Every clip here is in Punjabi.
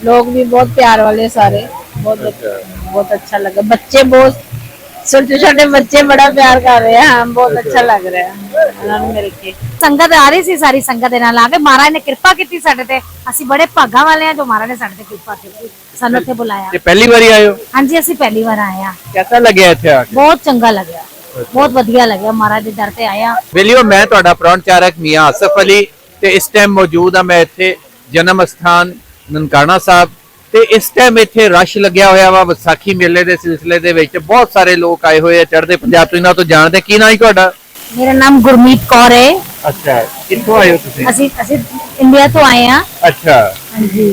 लोग भी बहुत प्यार वाले सारे, बहुत अच्छा। बहुत अच्छा लगा। बच्चे बहुत छोटे छोटे बच्चे बड़ा प्यार कर रहे हैं, हाँ बहुत अच्छा लग रहा है उन्होंने मिल के। ਸੰਗਤ ਆ ਰਹੀ ਸੀ, ਸਾਰੀ ਸੰਗਤ ਦੇ ਨਾਲ ਆ ਕੇ ਮਹਾਰਾਜ ਨੇ ਕਿਰਪਾ ਕੀਤੀ ਸਾਡੇ ਤੇ। ਅਸੀਂ ਬੜੇ ਭਾਗਾਂ ਵਾਲੇ ਆ ਜੋ ਮਹਾਰਾਜ ਨੇ ਸਾਡੇ ਤੇ ਕਿਰਪਾ ਕੀਤੀ, ਸਾਨੂੰ ਇੱਥੇ ਬੁਲਾਇਆ। ਤੇ ਪਹਿਲੀ ਵਾਰੀ ਆਏ ਹੋ? ਹਾਂਜੀ ਅਸੀਂ ਪਹਿਲੀ ਵਾਰ ਆਏ ਆ। ਕਿਹਦਾ ਲੱਗਿਆ ਇੱਥੇ ਆ ਕੇ? ਬਹੁਤ ਚੰਗਾ ਲੱਗਿਆ, ਬਹੁਤ ਵਧੀਆ ਲੱਗਿਆ, ਮਹਾਰਾਜ ਦੇ ਦਰ ਤੇ ਆਇਆ। ਵੇਲਿਓ ਮੈਂ ਤੁਹਾਡਾ ਪ੍ਰੌਣਚਾਰਕ ਮੀਆਂ ਆਸਫ ਅਲੀ ਤੇ ਇਸ ਟਾਈਮ ਮੌਜੂਦ ਆ ਮੈਂ ਇੱਥੇ ਜਨਮ ਸਥਾਨ ਨਨਕਾਣਾ ਸਾਹਿਬ ਤੇ ਇਸ ਟਾਈਮ ਇੱਥੇ ਰਸ਼ ਲੱਗਿਆ ਹੋਇਆ ਵਾ ਵਿਸਾਖੀ ਮੇਲੇ ਦੇ ਸਿਲਸਿਲੇ ਦੇ ਵਿੱਚ। ਬਹੁਤ ਸਾਰੇ ਲੋਕ ਆਏ ਹੋਏ ਆ ਚੜ੍ਹਦੇ ਪੰਜਾਬ ਤੋਂ। ਇਹਨਾਂ ਤੋਂ ਜਾਣਦੇ ਕੀ ਨਾਂ ਹੈ ਤੁਹਾਡਾ? ਮੇਰਾ ਨਾਮ ਗੁਰਮੀਤ ਕੌਰ ਹੈ। ਅੱਛਾ, ਕਿੱਥੋਂ ਆਏ ਹੋ ਤੁਸੀਂ? ਅਸੀਂ ਇੰਡੀਆ ਤੋਂ ਆਏ ਆ। ਅੱਛਾ, ਹਾਂਜੀ।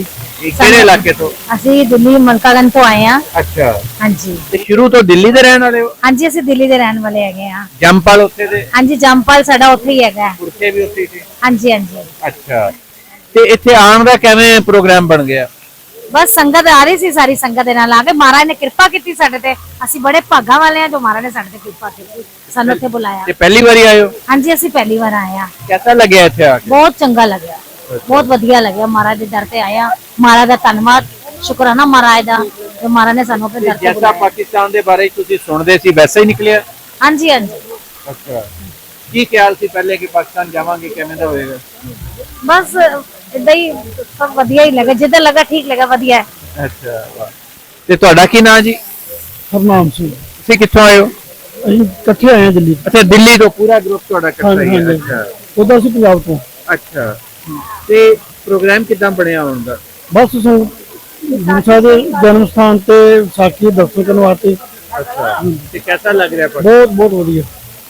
ਇਹ ਕਿਹੜੇ ਇਲਾਕੇ ਤੋਂ? ਅਸੀਂ ਦਿੱਲੀ ਮਲਕਾਗੰਜ ਤੋਂ ਆਏ ਆ। ਅੱਛਾ, ਹਾਂਜੀ। ਤੇ ਸ਼ੁਰੂ ਤੋਂ ਦਿੱਲੀ ਦੇ ਰਹਿਣ ਵਾਲੇ ਹੋ? ਹਾਂਜੀ ਅਸੀਂ ਦਿੱਲੀ ਦੇ ਰਹਿਣ ਵਾਲੇ ਹੈਗੇ ਆ। ਜੰਪਲ ਉੱਥੇ ਦੇ? ਹਾਂਜੀ ਜੰਪਾਲ ਸਾਡਾ ਉੱਥੇ ਹੀ ਹੈਗਾ। ਉਰਕੇ ਵੀ ਉੱਥੇ ਹੀ ਸੀ? ਹਾਂਜੀ ਹਾਂਜੀ। ਅੱਛਾ, ਤੇ ਇੱਥੇ ਆਉਣ ਦਾ ਕਿਵੇਂ ਪ੍ਰੋਗਰਾਮ ਬਣ ਗਿਆ? ਬਸ ਸੰਗਤ ਆ ਰਹੀ ਸੀ, ਸਾਰੀ ਸੰਗਤ ਦੇ ਨਾਲ ਆ ਕੇ ਮਹਾਰਾਜ ਨੇ ਕਿਰਪਾ ਕੀਤੀ ਸਾਡੇ ਤੇ। ਅਸੀਂ ਬੜੇ ਭਾਗਾਂ ਵਾਲੇ ਆ ਜੋ ਮਹਾਰਾਜ ਨੇ ਸਾਡੇ ਤੇ ਕਿਰਪਾ ਕੀਤੀ, ਸਾਨੂੰ ਇੱਥੇ ਬੁਲਾਇਆ। ਤੇ ਪਹਿਲੀ ਵਾਰੀ ਆਏ ਹੋ? ਹਾਂਜੀ ਅਸੀਂ ਪਹਿਲੀ ਵਾਰ ਆਏ ਆ। ਕਿਹਦਾ ਲੱਗਿਆ ਇੱਥੇ ਆ ਕੇ? ਬਹੁਤ ਚੰਗਾ ਲੱਗਿਆ, ਬਹੁਤ ਵਧੀਆ ਲੱਗਿਆ। ਮਹਾਰਾਜ ਦੇ ਦਰ ਤੇ ਆਇਆ, ਮਹਾਰਾਜ ਦਾ ਧੰਨਵਾਦ, ਸ਼ੁਕਰਾਨਾ ਮਹਾਰਾਜ ਦਾ ਜੋ ਮਹਾਰਾਜ ਨੇ ਸਾਨੂੰ ਆਪਣੇ ਦਰ ਤੇ ਜੈਸਾ ਬੁਲਾਇਆ। ਪਾਕਿਸਤਾਨ ਦੇ ਬਾਰੇ ਤੁਸੀਂ ਸੁਣਦੇ ਸੀ ਵੈਸਾ ਹੀ ਨਿਕਲਿਆ? ਹਾਂਜੀ ਹਾਂਜੀ। ਅੱਛਾ, ਕੀ ਖਿਆਲ ਸੀ ਪਹਿਲੇ ਕਿ ਪਾਕਿਸਤਾਨ ਜਾਵਾਂਗੇ, ਕਿਵੇਂ ਦਾ ਹੋਏਗਾ? ਬਸ ਇਦਾਂ ਹੀ ਸਭ ਵਧੀਆ ਹੀ ਲੱਗਾ, ਜਿੱਦਾਂ ਲੱਗਾ ਠੀਕ ਲੱਗਾ, ਵਧੀਆ ਹੈ। ਅੱਛਾ, ਵਾਹ। ਤੇ ਤੁਹਾਡਾ ਕੀ ਨਾਂ ਜੀ? ਹਰਨਾਮ ਸਿੰਘ। ਤੁਸੀਂ ਕਿੱਥੋਂ ਆਏ ਹੋ? ਅਸੀਂ ਇਕੱਠੇ ਆਏ ਹਾਂ ਦਿੱਲੀ। ਅੱਛਾ, ਦਿੱਲੀ ਤੋਂ ਪੂਰਾ ਗਰੁੱਪ ਤੁਹਾਡਾ ਇਕੱਠਾ ਹੀ ਹੈ? ਹਾਂਜੀ। ਅੱਛਾ ਉਦੋਂ ਅਸੀਂ ਪੰਜਾਬ ਤੋਂ। ਅੱਛਾ, ਤੇ ਪ੍ਰੋਗਰਾਮ ਕਿਦਾਂ ਬਣਿਆ ਹੁਣ ਦਾ? ਬਸ ਗੁਰੂ ਸਾਹਿਬ ਦੇ ਜਨਮ ਸਥਾਨ ਤੇ ਵਿਸਾਖੀ ਦੇ ਦਰਸ਼ਨ ਕਰਨ ਵਾਸਤੇ। ਅੱਛਾ, ਤੇ ਕਿਹਦਾ ਲੱਗ ਰਿਹਾ? ਬਹੁਤ ਬਹੁਤ ਵਧੀਆ।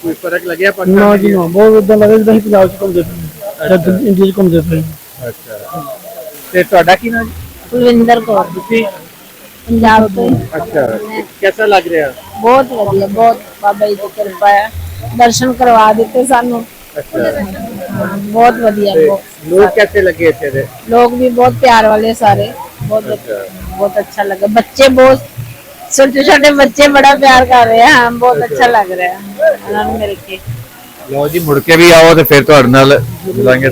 ਕੋਈ ਫਰਕ ਲੱਗਿਆ ਨਾ ਪਾਕਿਸਤਾਨ ਜੀ ਨਾਲ? ਨਾ, ਬਹੁਤ ਇਦਾਂ ਲੱਗਦਾ ਜਿੱਦਾਂ ਅਸੀਂ ਪੰਜਾਬ ਚ ਘੁੰਮਦੇ ਪਏ ਜਾਂ ਇੰਡੀਆ ਚ ਘੁੰਮਦੇ ਪਏ। ਅੱਛਾ, ਤੇ ਤੁਹਾਡਾ ਕੀ ਨਾਂ ਜੀ? कुलविंदर कौर, ਤੁਸੀਂ? पंजाब तो। ਅੱਛਾ, ਕਿਹਦਾ ਲੱਗ ਰਿਹਾ? बहुत वधिया, बहुत बाबा जी की कृपा है, दर्शन करवा दिते सानू। ਅੱਛਾ, बहुत वधिया, ਤੇ बहुत ਲੋਕ कैसे लगे ਇੱਥੇ ਦੇ? लोग भी बहुत प्यार वाले सारे, बहुत अच्छा। बहुत अच्छा लगा। बच्चे बहुत छोटे छोटे बच्चे बड़ा प्यार कर रहे हैं, हाँ बहुत अच्छा लग रहा है उन्होंने मिल के। ਲਓ ਜੀ, ਮੁੜ ਕੇ ਵੀ ਆਓ ਤੇ ਫਿਰ ਤੁਹਾਡੇ ਨਾਲ ਮਿਲਾਂਗੇ।